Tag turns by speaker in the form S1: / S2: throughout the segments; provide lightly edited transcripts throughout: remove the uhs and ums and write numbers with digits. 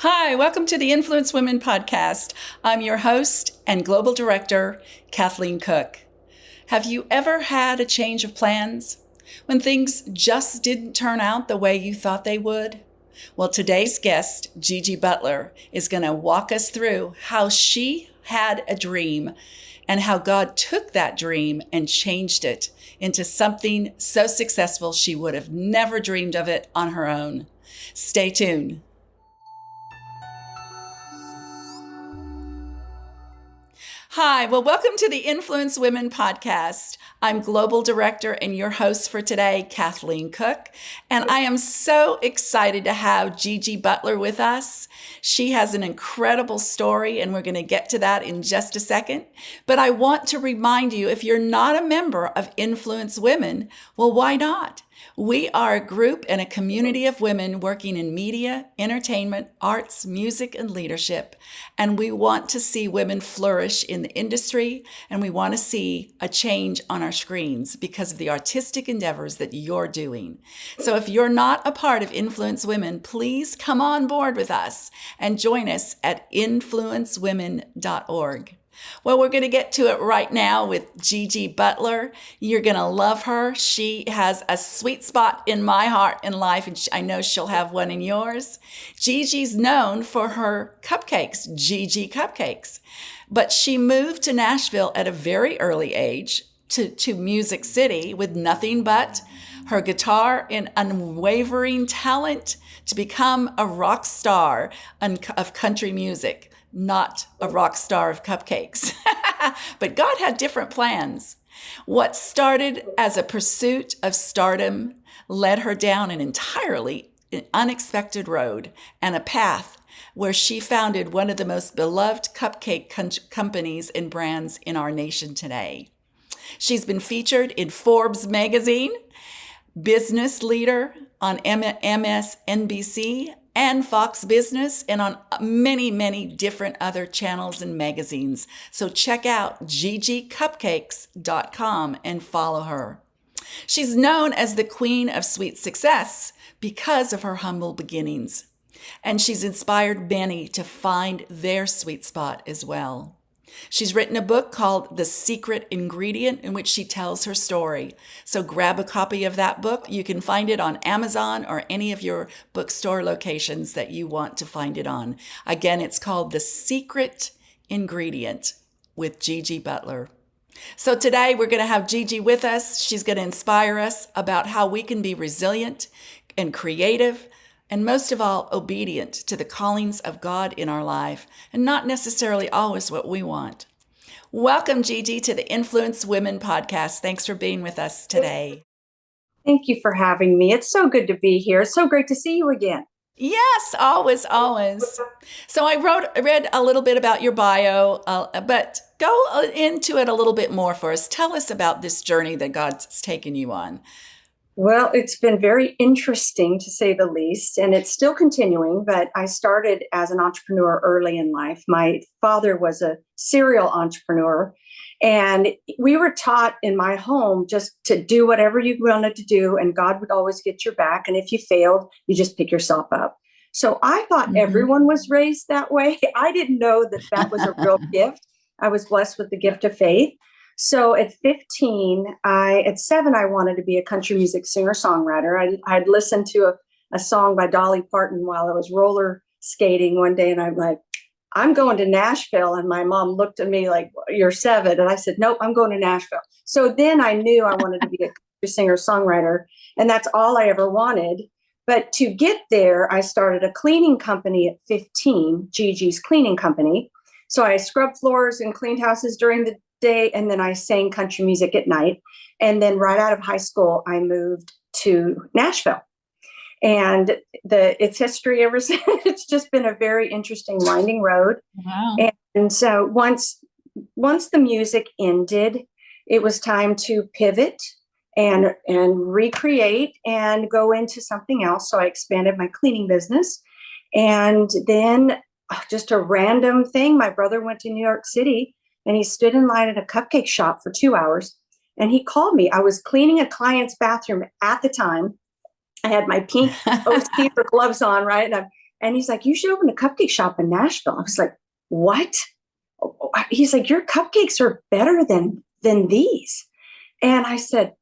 S1: Hi, welcome to the Influence Women podcast. I'm your host and global director, Kathleen Cooke. Have you ever had a change of plans when things just didn't turn out the way you thought they would? Well, today's guest, Gigi Butler, is going to walk us through how she had a dream and how God took that dream and changed it into something so successful she would have never dreamed of it on her own. Stay tuned. Hi, well, welcome to the Influence Women podcast. I'm Global Director and your host for today, Kathleen Cooke, and I am so excited to have Gigi Butler with us. She has an incredible story, and we're going to get to that in just a second. But I want to remind you, if you're not a member of Influence Women, well, why not? We are a group and a community of women working in media, entertainment, arts, music, and leadership. And we want to see women flourish in the industry, and we want to see a change on our screens because of the artistic endeavors that you're doing. So if you're not a part of Influence Women, please come on board with us and join us at influencewomen.org. Well, we're going to get to it right now with Gigi Butler. You're going to love her. She has a sweet spot in my heart and life, and I know she'll have one in yours. Gigi's known for her cupcakes, Gigi Cupcakes, but she moved to Nashville at a very early age to Music City with nothing but her guitar and unwavering talent to become a rock star of country music. Not a rock star of cupcakes. But God had different plans. What started as a pursuit of stardom led her down an entirely unexpected road and a path where she founded one of the most beloved cupcake companies and brands in our nation today. She's been featured in Forbes magazine, Business Leader on MSNBC, and Fox Business, and on many, many different other channels and magazines. So check out gigicupcakes.com and follow her. She's known as the Queen of Sweet Success because of her humble beginnings, and she's inspired many to find their sweet spot as well. She's written a book called The Secret Ingredient, in which she tells her story. So grab a copy of that book. You can find it on Amazon or any of your bookstore locations that you want to find it on. Again, it's called The Secret Ingredient with Gigi Butler. So today we're going to have Gigi with us. She's going to inspire us about how we can be resilient and creative, and most of all, obedient to the callings of God in our life, and not necessarily always what we want. Welcome, Gigi, to the Influence Women podcast. Thanks for being with us today.
S2: Thank you for having me. It's so good to be here. It's so great to see you again.
S1: Yes, always, always. So I read a little bit about your bio, but go into it a little bit more for us. Tell us about this journey that God's taken you on.
S2: Well, it's been very interesting to say the least, and it's still continuing, but I started as an entrepreneur early in life. My father was a serial entrepreneur, and we were taught in my home just to do whatever you wanted to do, and God would always get your back. And if you failed, you just pick yourself up. So I thought everyone was raised that way. I didn't know that that was a real gift. I was blessed with the gift of faith. So at 15, at 7, I wanted to be a country music singer-songwriter. I'd listened to a song by Dolly Parton while I was roller skating one day, and I'm like, I'm going to Nashville. And my mom looked at me like, you're 7. And I said, nope, I'm going to Nashville. So then I knew I wanted to be a country singer-songwriter, and that's all I ever wanted. But to get there, I started a cleaning company at 15, Gigi's Cleaning Company. So I scrubbed floors and cleaned houses during the day, and then I sang country music at night. And then right out of high school, I moved to Nashville. And its history ever since, it's just been a very interesting winding road.
S1: Wow.
S2: And so once the music ended, it was time to pivot and recreate and go into something else. So I expanded my cleaning business. And then just a random thing, my brother went to New York City, and he stood in line at a cupcake shop for 2 hours, and he called me. I was cleaning a client's bathroom at the time. I had my pink OC gloves on, right? And he's like, you should open a cupcake shop in Nashville. I was like, what? He's like, your cupcakes are better than these. And I said,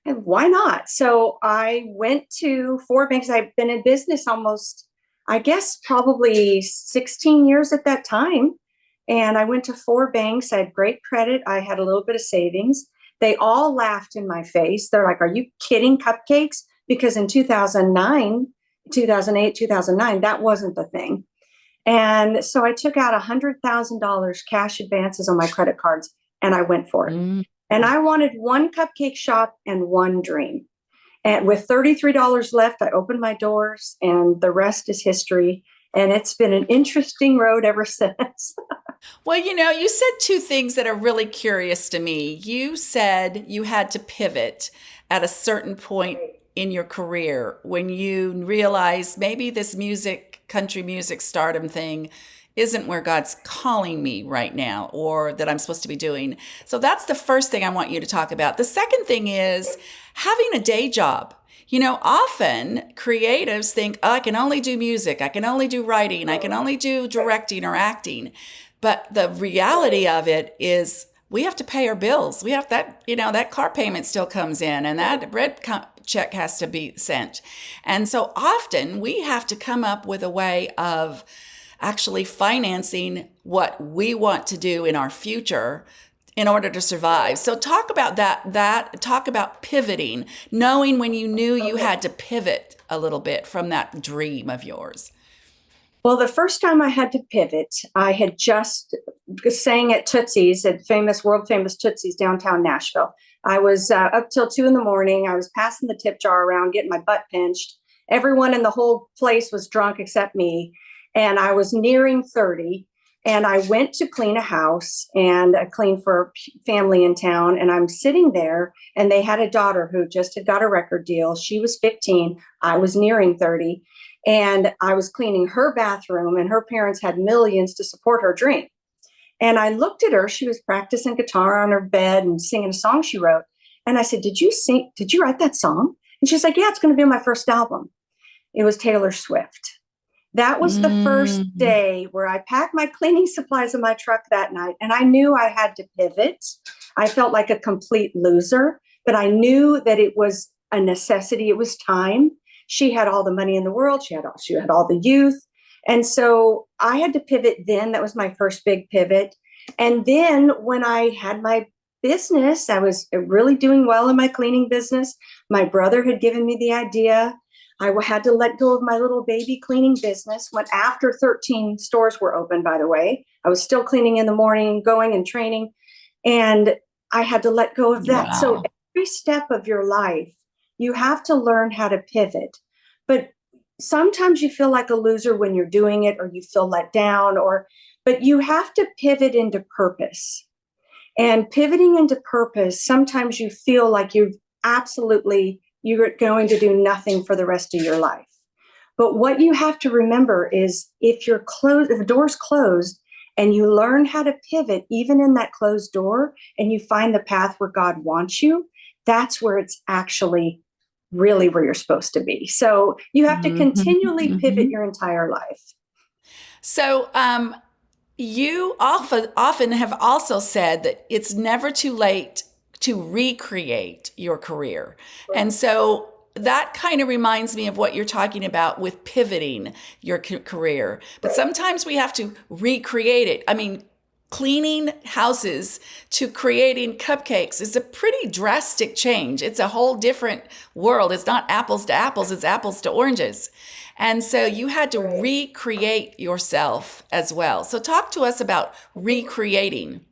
S2: why not? So I went to 4 banks. I've been in business almost, I guess, probably 16 years at that time. And I went to 4 banks. I had great credit. I had a little bit of savings. They all laughed in my face. They're like, are you kidding, cupcakes? Because in 2009, 2008, 2009, that wasn't the thing. And so I took out $100,000 cash advances on my credit cards and I went for it.
S1: Mm.
S2: And I wanted one cupcake shop and one dream. And with $33 left, I opened my doors and the rest is history. And it's been an interesting road ever since.
S1: Well, you said two things that are really curious to me. You said you had to pivot at a certain point in your career when you realized maybe this country music stardom thing isn't where God's calling me right now or that I'm supposed to be doing. So that's the first thing I want you to talk about. The second thing is having a day job. Often creatives think, oh, I can only do music, I can only do writing, I can only do directing or acting. But the reality of it is we have to pay our bills. We have that car payment still comes in and that check has to be sent. And so often we have to come up with a way of actually financing what we want to do in our future in order to survive. So talk about talk about pivoting, knowing when you knew you had to pivot a little bit from that dream of yours.
S2: Well, the first time I had to pivot, I had just sang at Tootsie's, at world famous Tootsie's downtown Nashville. I was up till 2 a.m. I was passing the tip jar around, getting my butt pinched. Everyone in the whole place was drunk except me. And I was nearing 30. And I went to clean a house and clean for a family in town. And I'm sitting there and they had a daughter who just had got a record deal. She was 15. I was nearing 30. And I was cleaning her bathroom and her parents had millions to support her dream. And I looked at her. She was practicing guitar on her bed and singing a song she wrote. And I said, did you write that song? And she's like, yeah, it's going to be my first album. It was Taylor Swift. That was the first day where I packed my cleaning supplies in my truck that night. And I knew I had to pivot. I felt like a complete loser, but I knew that it was a necessity. It was time. She had all the money in the world. She had all the youth. And so I had to pivot then. That was my first big pivot. And then when I had my business, I was really doing well in my cleaning business. My brother had given me the idea. I had to let go of my little baby cleaning business. When after 13 stores were open, by the way, I was still cleaning in the morning, going and training, and I had to let go of that. Wow. So every step of your life, you have to learn how to pivot. But sometimes you feel like a loser when you're doing it, or you feel let down, but you have to pivot into purpose. And pivoting into purpose, sometimes you feel like you're going to do nothing for the rest of your life. But what you have to remember is if the door's closed and you learn how to pivot, even in that closed door, and you find the path where God wants you, that's where it's actually really where you're supposed to be. So you have to continually pivot your entire life.
S1: So you often have also said that it's never too late to recreate your career. Right. And so that kind of reminds me of what you're talking about with pivoting your career. But right. Sometimes we have to recreate it. I mean, cleaning houses to creating cupcakes is a pretty drastic change. It's a whole different world. It's not apples to apples, it's apples to oranges. And so you had to recreate yourself as well. So talk to us about recreating.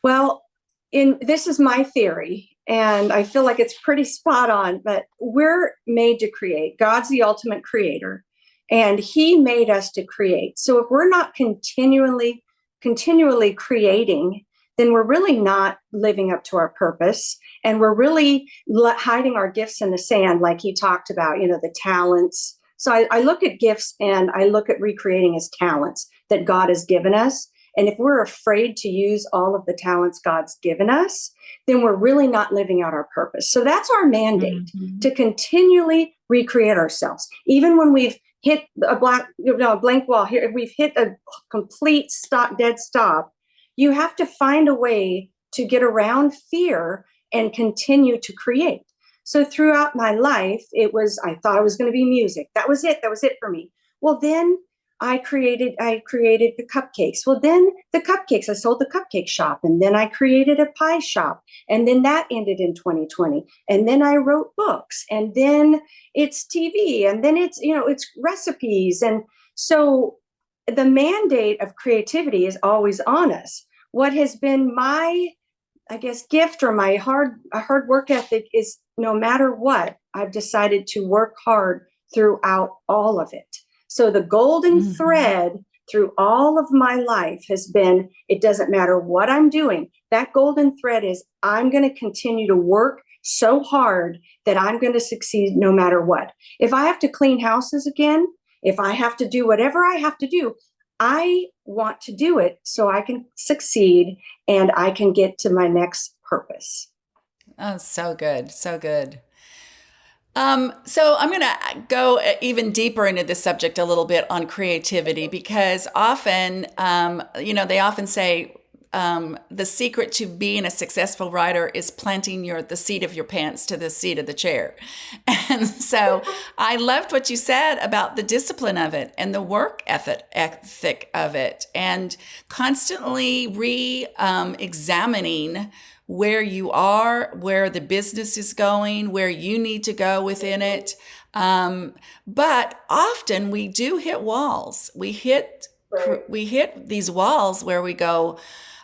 S2: Well, this is my theory, and I feel like it's pretty spot on, but we're made to create. God's the ultimate creator, and he made us to create. So if we're not continually creating, then we're really not living up to our purpose, and we're really hiding our gifts in the sand, like he talked about, the talents. So I look at gifts and I look at recreating as talents that God has given us. And if we're afraid to use all of the talents God's given us, then we're really not living out our purpose. So that's our mandate, to continually recreate ourselves. Even when we've hit a blank wall here, if we've hit a complete dead stop, you have to find a way to get around fear and continue to create. So throughout my life, I thought it was going to be music. That was it. That was it for me. Well, then I created the cupcakes. Well, then the cupcakes, I sold the cupcake shop, and then I created a pie shop, and then that ended in 2020. And then I wrote books, and then it's TV, and then it's recipes. And so the mandate of creativity is always on us. What has been my, I guess, gift or my hard work ethic is no matter what, I've decided to work hard throughout all of it. So the golden thread through all of my life has been, it doesn't matter what I'm doing. That golden thread is I'm going to continue to work so hard that I'm going to succeed no matter what. If I have to clean houses again, if I have to do whatever I have to do, I want to do it so I can succeed and I can get to my next purpose.
S1: Oh, so good. So good. So I'm going to go even deeper into this subject a little bit on creativity because often, they often say the secret to being a successful writer is planting the seat of your pants to the seat of the chair. And so I loved what you said about the discipline of it and the work ethic of it and constantly examining where you are, where the business is going, where you need to go within it. But often we do hit walls. We hit these walls where we go,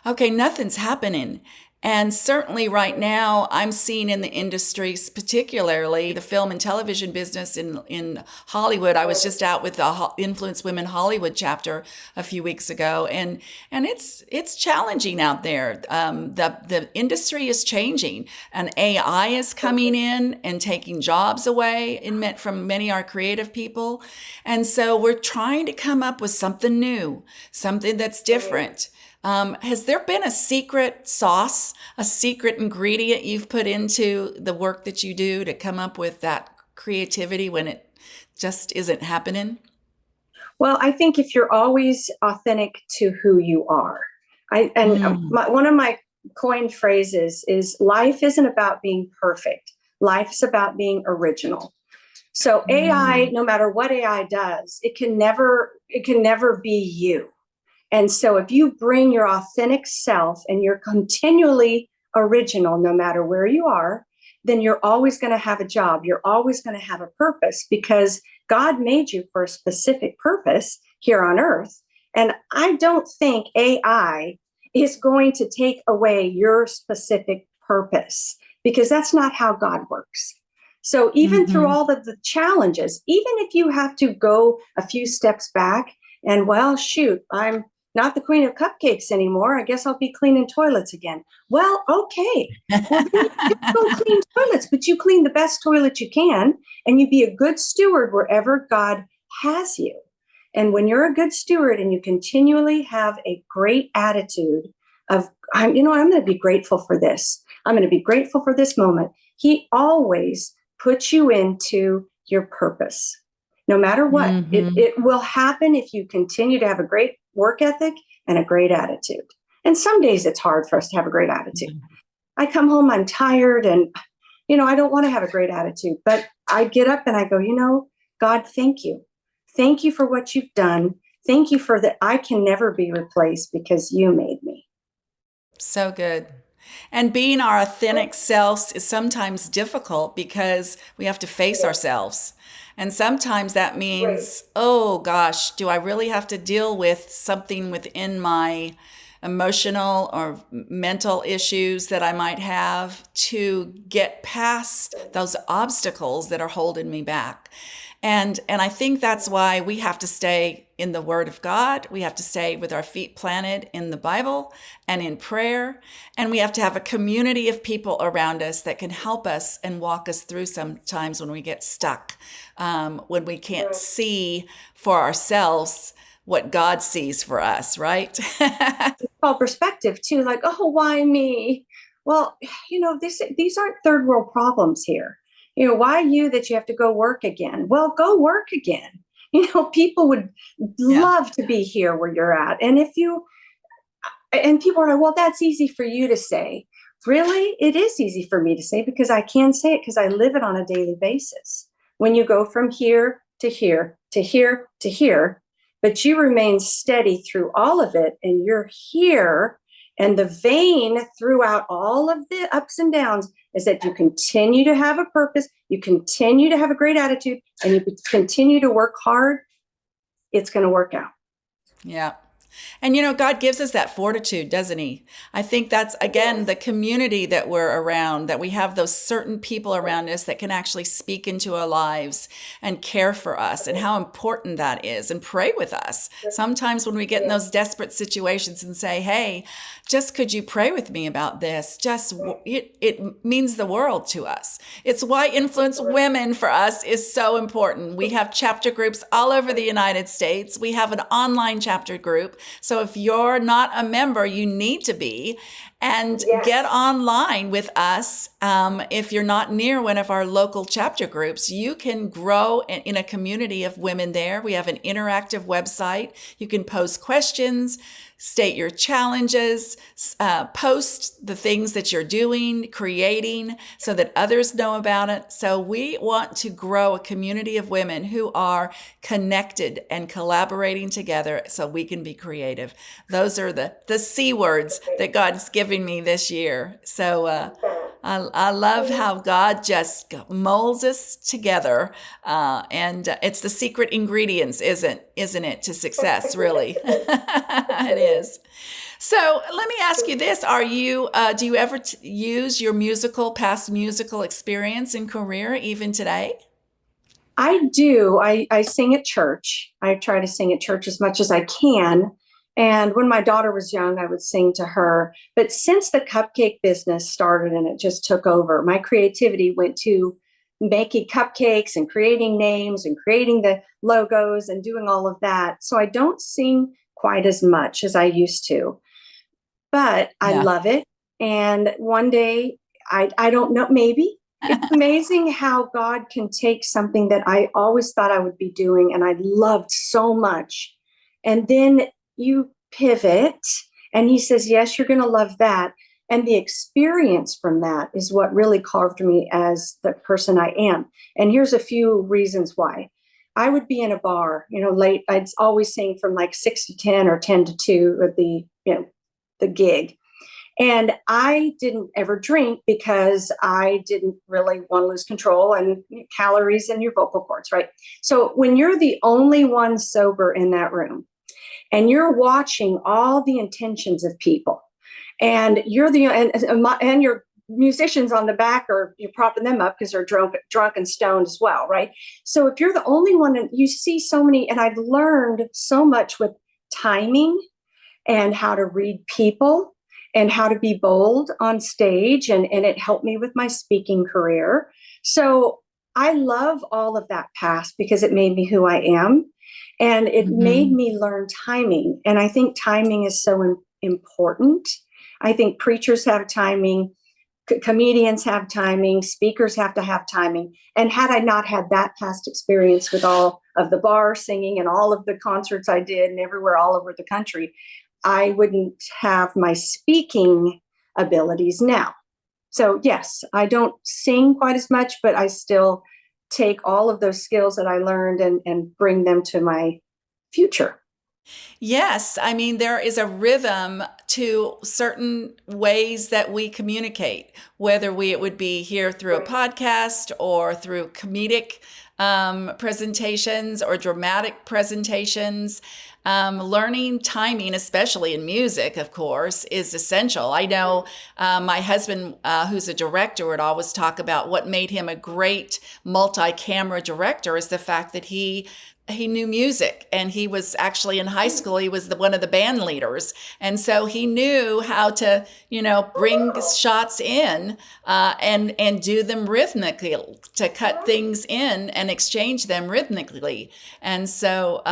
S1: okay, nothing's happening. And certainly right now, I'm seeing in the industries, particularly the film and television business in Hollywood. I was just out with the Influence Women Hollywood chapter a few weeks ago, and it's challenging out there. The industry is changing, and AI is coming in and taking jobs away from many of our creative people. And so we're trying to come up with something new, something that's different. Has there been a secret sauce, a secret ingredient you've put into the work that you do to come up with that creativity when it just isn't happening?
S2: Well, I think if you're always authentic to who you are, one of my coined phrases is life isn't about being perfect. Life is about being original. So AI, no matter what AI does, it can never be you. And so if you bring your authentic self and you're continually original, no matter where you are, then you're always going to have a job. You're always going to have a purpose because God made you for a specific purpose here on earth. And I don't think AI is going to take away your specific purpose because that's not how God works. So even through all of the challenges, even if you have to go a few steps back and, well, shoot, I'm not the queen of cupcakes anymore. I guess I'll be cleaning toilets again. Well, okay. Well, then you don't clean toilets, but you clean the best toilet you can, and you be a good steward wherever God has you. And when you're a good steward and you continually have a great attitude of, I'm going to be grateful for this. I'm going to be grateful for this moment. He always puts you into your purpose. No matter what, it will happen if you continue to have a great work ethic and a great attitude. And some days it's hard for us to have a great attitude. I come home, I'm tired, and, I don't want to have a great attitude. But I get up and I go, God, thank you. Thank you for what you've done. Thank you for that. I can never be replaced because you made me.
S1: So good. And being our authentic selves is sometimes difficult because we have to face ourselves. And sometimes that means, oh gosh, do I really have to deal with something within my emotional or mental issues that I might have to get past those obstacles that are holding me back? And I think that's why we have to stay in the Word of God. We have to stay with our feet planted in the Bible and in prayer. And we have to have a community of people around us that can help us and walk us through sometimes when we get stuck, when we can't see for ourselves what God sees for us, right?
S2: It's called perspective too. Like, oh, why me? Well, these aren't third world problems here. Why you that you have to go work again? Well, go work again. People would
S1: Yeah.
S2: love to be here where you're at. And people are like, well, that's easy for you to say. Really? It is easy for me to say because I can say it because I live it on a daily basis. When you go from here to here to here to here, but you remain steady through all of it and you're here, and the vein throughout all of the ups and downs is that you continue to have a purpose, you continue to have a great attitude, and you continue to work hard, it's going to work out.
S1: Yeah. And God gives us that fortitude, doesn't he? I think that's, again, the community that we're around, that we have those certain people around us that can actually speak into our lives and care for us, and how important that is, and pray with us. Sometimes when we get in those desperate situations and say, hey, just could you pray with me about this? It means the world to us. It's why Influence Women for us is so important. We have chapter groups all over the United States. We have an online chapter group. So if you're not a member, you need to be, and get online with us. If you're not near one of our local chapter groups, you can grow in a community of women there. We have an interactive website. You can post questions, state your challenges, post the things that you're doing, creating, so that others know about it. So we want to grow a community of women who are connected and collaborating together so we can be creative. Those are the C words that God's giving me this year. So I love how God just molds us together, and it's the secret ingredients, isn't it, to success? Really, it is. So let me ask you this: do you ever use your past musical experience and career even today?
S2: I do. I sing at church. I try to sing at church as much as I can. And when my daughter was young, I would sing to her. But since the cupcake business started and it just took over, my creativity went to making cupcakes and creating names and creating the logos and doing all of that. So I don't sing quite as much as I used to, but I
S1: Yeah.
S2: love it. And one day, I don't know, maybe it's amazing how God can take something that I always thought I would be doing and I loved so much. And then you pivot and he says, yes, you're going to love that. And the experience from that is what really carved me as the person I am. And here's a few reasons why. I would be in a bar, late. I'd always sing from like 6 to 10 or 10 to 2 of the gig. And I didn't ever drink because I didn't really want to lose control and calories in your vocal cords, right? So when you're the only one sober in that room and you're watching all the intentions of people, and you're and your musicians on the back are you're propping them up because they're drunk and stoned as well, right? So if you're the only one, and you see so many, and I've learned so much with timing and how to read people and how to be bold on stage. And it helped me with my speaking career. So I love all of that past because it made me who I am. And it made me learn timing. And I think timing is so important. I think preachers have timing, comedians have timing, speakers have to have timing. And had I not had that past experience with all of the bar singing and all of the concerts I did and everywhere all over the country, I wouldn't have my speaking abilities now. So yes, I don't sing quite as much, but I still take all of those skills that I learned and bring them to my future.
S1: Yes, I mean, there is a rhythm to certain ways that we communicate, whether it would be here through a podcast or through comedic presentations or dramatic presentations. Learning timing, especially in music, of course, is essential. I know my husband, who's a director, would always talk about what made him a great multi-camera director is the fact that he knew music, and he was actually in high school. He was one of the band leaders. And so he knew how to, bring shots in and do them rhythmically, to cut things in and exchange them rhythmically. And so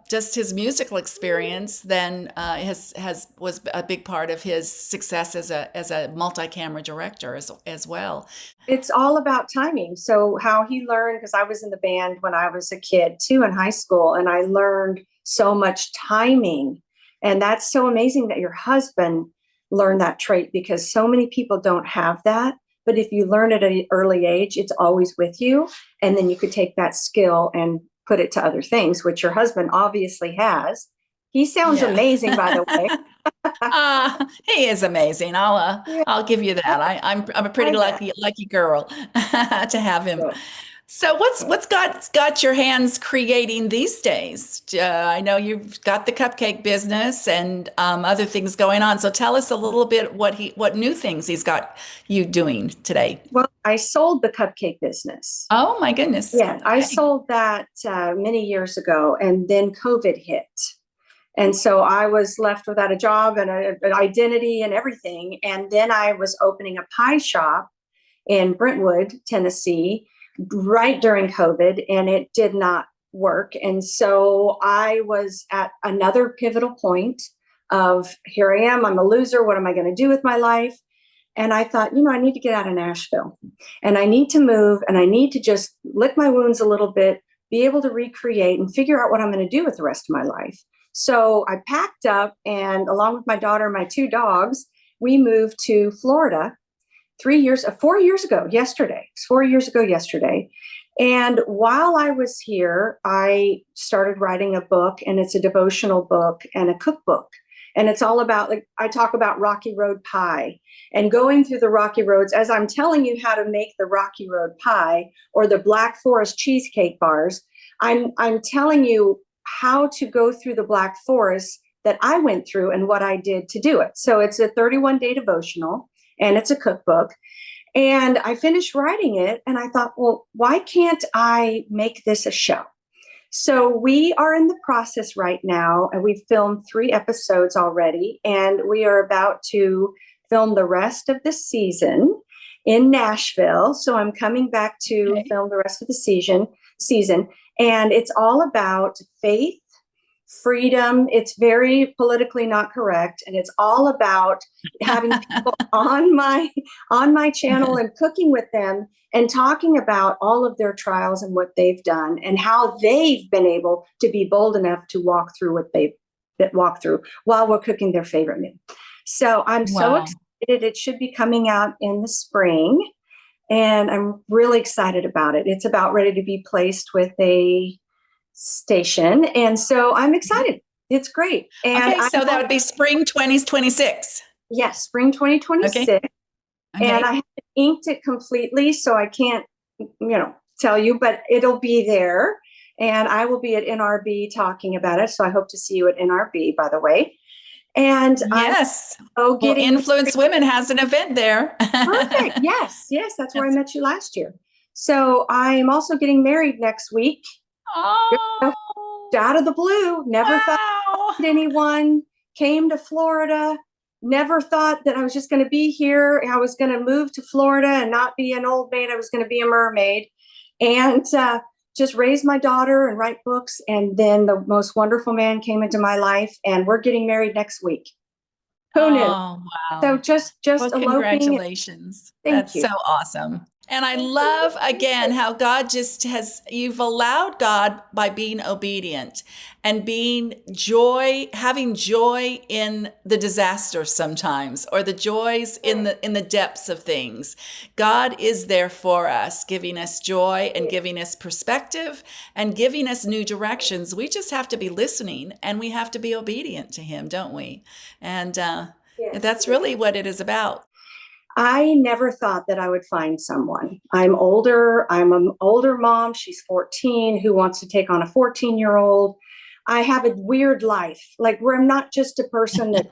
S1: just his musical experience then was a big part of his success as a multi-camera director as well.
S2: It's all about timing. So how he learned, because I was in the band when I was a kid too in high school, and I learned so much timing. And that's so amazing that your husband learned that trait, because so many people don't have that. But if you learn it at an early age, it's always with you. And then you could take that skill and put it to other things, which your husband obviously has. He sounds
S1: Yeah.
S2: amazing, by the way.
S1: He is amazing.
S2: Yeah,
S1: I'll give you that. I'm a pretty
S2: I bet.
S1: lucky girl to have him.
S2: So,
S1: So what's got your hands creating these days? I know you've got the cupcake business and other things going on. So tell us a little bit what new things he's got you doing today.
S2: well, I sold the cupcake business.
S1: Oh my goodness.
S2: Yeah, I
S1: Okay.
S2: sold that many years ago, and then COVID hit. And so I was left without a job and an identity and everything. And then I was opening a pie shop in Brentwood, Tennessee, right during COVID, and it did not work. And so I was at another pivotal point of here I am, I'm a loser. What am I going to do with my life? And I thought, I need to get out of Nashville and I need to move and I need to just lick my wounds a little bit, be able to recreate and figure out what I'm going to do with the rest of my life. So I packed up and along with my daughter and my two dogs, we moved to Florida 4 years ago yesterday. It's 4 years ago yesterday. And while I was here, I started writing a book, and it's a devotional book and a cookbook. And it's all about, like, I talk about Rocky Road pie and going through the Rocky Roads as I'm telling you how to make the Rocky Road pie or the Black Forest cheesecake bars. I'm telling you how to go through the Black Forest that I went through and what I did to do it. So it's a 31-day devotional and it's a cookbook. And I finished writing it and I thought, well, why can't I make this a show? So we are in the process right now, and we've filmed 3 episodes already, and we are about to film the rest of the season in Nashville. So I'm coming back to
S1: Okay.
S2: film the rest of the season, and it's all about faith, freedom. It's very politically not correct, and it's all about having people on my channel and cooking with them and talking about all of their trials and what they've done and how they've been able to be bold enough to walk through what they've walked through while we're cooking their favorite meal. So I'm so
S1: Wow.
S2: excited. It should be coming out in the spring, and I'm really excited about it. It's about ready to be placed with a station. And so I'm excited. It's great. And
S1: Okay, so that would be spring 2026.
S2: yes, spring
S1: Okay.
S2: 2026. And I
S1: Okay.
S2: haven't inked it completely, so I can't, tell you, but it'll be there. And I will be at NRB talking about it. So I hope to see you at NRB, by the way. And I'm
S1: Yes. Well,
S2: getting
S1: Influence Women has an event there.
S2: perfect. Yes, yes, that's where I
S1: Yes.
S2: met you last year. So I'm also getting married next week.
S1: Oh,
S2: Out of the blue, never thought
S1: wow.
S2: anyone, came to Florida, never thought that I was just going to be here. I was going to move to Florida and not be an old maid. I was going to be a mermaid and just raise my daughter and write books. And then the most wonderful man came into my life, and we're getting married next week. Who knew?
S1: Oh,
S2: So
S1: wow.
S2: just
S1: Well,
S2: eloping.
S1: congratulations.
S2: Thank
S1: That's
S2: you.
S1: so awesome. And I love again how God you've allowed God by being obedient and having joy in the disaster sometimes, or the joys in the depths of things. God is there for us, giving us joy and giving us perspective and giving us new directions. We just have to be listening and we have to be obedient to Him, don't we? And
S2: Yes.
S1: that's really what it is about.
S2: I never thought that I would find someone. I'm older. I'm an older mom. She's 14 who wants to take on a 14-year-old. I have a weird life, like where I'm not just a person that,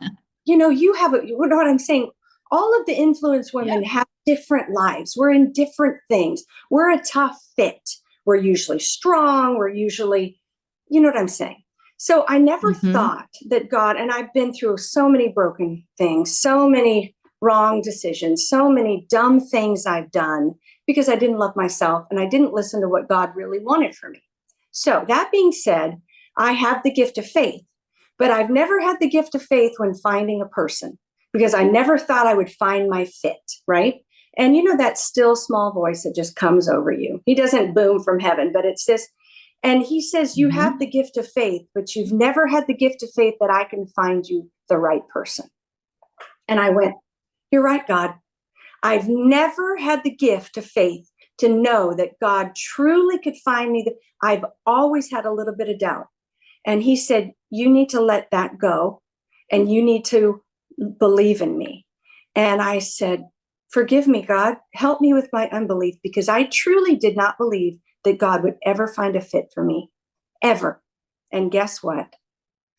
S2: you know what I'm saying? All of the influence
S1: Yeah.
S2: women have different lives. We're in different things. We're a tough fit. We're usually strong. We're usually, you know what I'm saying? So I never
S1: Hmm.
S2: thought that God, and I've been through so many broken things, so many wrong decisions, so many dumb things I've done because I didn't love myself and I didn't listen to what God really wanted for me. So that being said, I have the gift of faith, but I've never had the gift of faith when finding a person because I never thought I would find my fit, right? And you know that still small voice that just comes over you. He doesn't boom from heaven, but it's still small voice that just comes over you. He doesn't boom from heaven, but it's this. And he says, you have the gift of faith, but you've never had the gift of faith that I can find you the right person. And I went, you're right, God. I've never had the gift of faith to know that God truly could find me. I've always had a little bit of doubt. And he said, you need to let that go and you need to believe in me. And I said, forgive me, God, help me with my unbelief, because I truly did not believe that God would ever find a fit for me, ever. And guess what?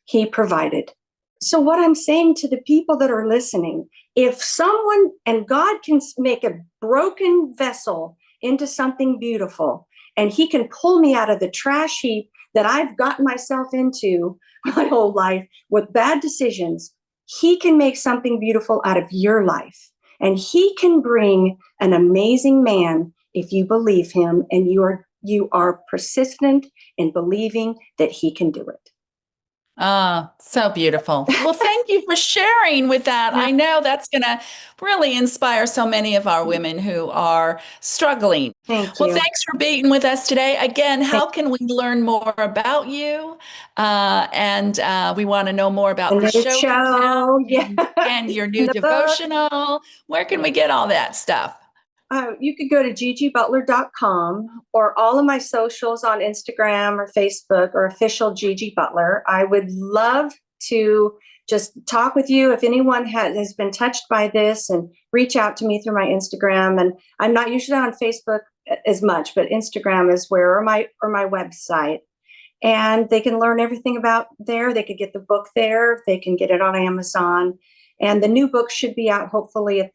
S2: He provided. So what I'm saying to the people that are listening, if someone, and God can make a broken vessel into something beautiful, and he can pull me out of the trash heap that I've gotten myself into my whole life with bad decisions, he can make something beautiful out of your life. And he can bring an amazing man if you believe him and you are persistent in believing that he can do it.
S1: Ah, so beautiful. Well, thank you for sharing with that. I know that's going to really inspire so many of our women who are struggling.
S2: Thank
S1: Well,
S2: you.
S1: thanks for being with us today. Again, how can we learn more about you? We want to know more about the show coming out
S2: Yeah,
S1: and your new
S2: and the book.
S1: devotional. Where can we get all that stuff?
S2: You could go to gigibutler.com or all of my socials on Instagram or Facebook or official Gigi Butler. I would love to just talk with you. If anyone has been touched by this, and reach out to me through my Instagram. And I'm not usually on Facebook as much, but Instagram is where, or my website. And they can learn everything about there. They could get the book there. They can get it on Amazon. And the new book should be out hopefully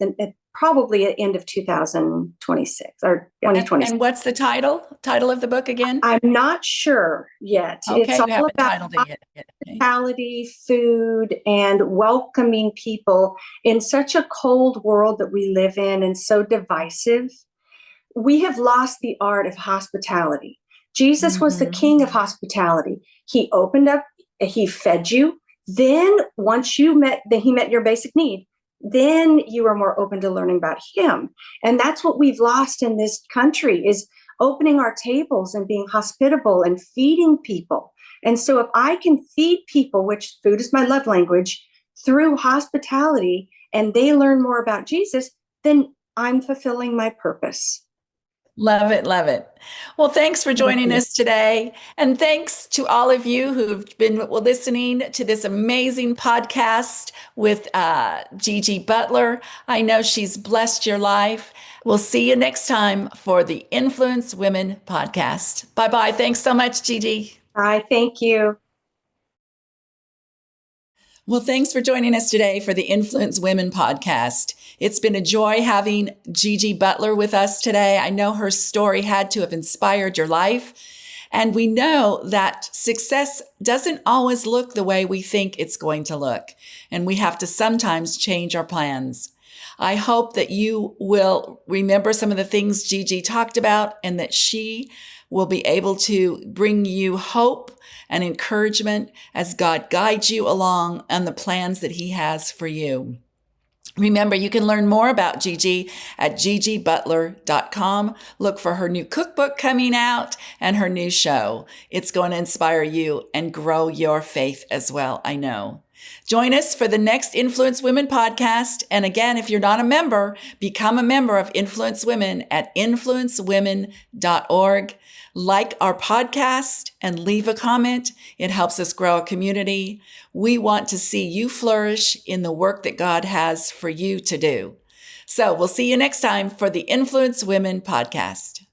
S2: probably at the end of 2026 or 2026.
S1: And what's the title of the book again?
S2: I'm not sure yet.
S1: Okay,
S2: It's
S1: you
S2: all
S1: haven't
S2: about
S1: titled it yet. Okay.
S2: hospitality, food, and welcoming people in such a cold world that we live in and so divisive. We have lost the art of hospitality. Jesus was the king of hospitality. He opened up, he fed you. Then once he met your basic need, then you are more open to learning about him. And that's what we've lost in this country, is opening our tables and being hospitable and feeding people. And so if I can feed people, which food is my love language, through hospitality, and they learn more about Jesus, then I'm fulfilling my purpose.
S1: Love it. Love it. Well, thanks for joining us today. And thanks to all of you who've been listening to this amazing podcast with Gigi Butler. I know she's blessed your life. We'll see you next time for the Influence Women podcast. Bye-bye. Thanks so much, Gigi.
S2: Bye. Thank you.
S1: Well, thanks for joining us today for the Influence Women podcast. It's been a joy having Gigi Butler with us today. I know her story had to have inspired your life. And we know that success doesn't always look the way we think it's going to look. And we have to sometimes change our plans. I hope that you will remember some of the things Gigi talked about, and that she will be able to bring you hope and encouragement as God guides you along on the plans that he has for you. Remember, you can learn more about Gigi at gigibutler.com. Look for her new cookbook coming out and her new show. It's going to inspire you and grow your faith as well, I know. Join us for the next Influence Women podcast. And again, if you're not a member, become a member of Influence Women at influencewomen.org. Like our podcast and leave a comment. It helps us grow a community. We want to see you flourish in the work that God has for you to do. So we'll see you next time for the Influence Women podcast.